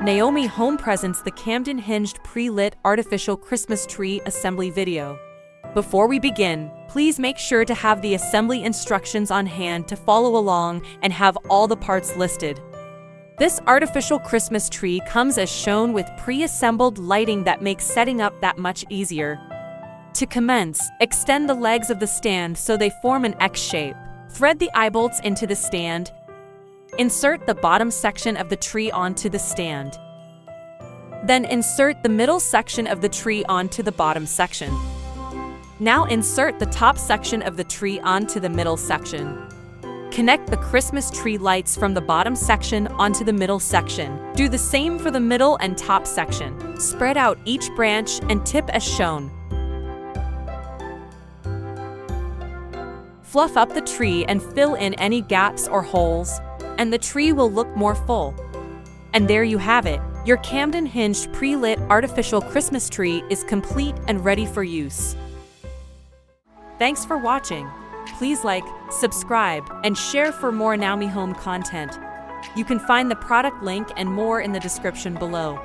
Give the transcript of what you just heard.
Naomi Home presents the Camden Hinged Pre-Lit Artificial Christmas Tree Assembly video. Before we begin, please make sure to have the assembly instructions on hand to follow along and have all the parts listed. This artificial Christmas tree comes as shown with pre-assembled lighting that makes setting up that much easier. To commence, extend the legs of the stand so they form an X shape. Thread the eye bolts into the stand. Insert the bottom section of the tree onto the stand. Then insert the middle section of the tree onto the bottom section. Now insert the top section of the tree onto the middle section. Connect the Christmas tree lights from the bottom section onto the middle section. Do the same for the middle and top section. Spread out each branch and tip as shown. Fluff up the tree and fill in any gaps or holes, and the tree will look more full. And there you have it. Your Camden Hinged Pre-Lit Artificial Christmas Tree is complete and ready for use. Thanks for watching. Please like, subscribe, and share for more Naomi Home content. You can find the product link and more in the description below.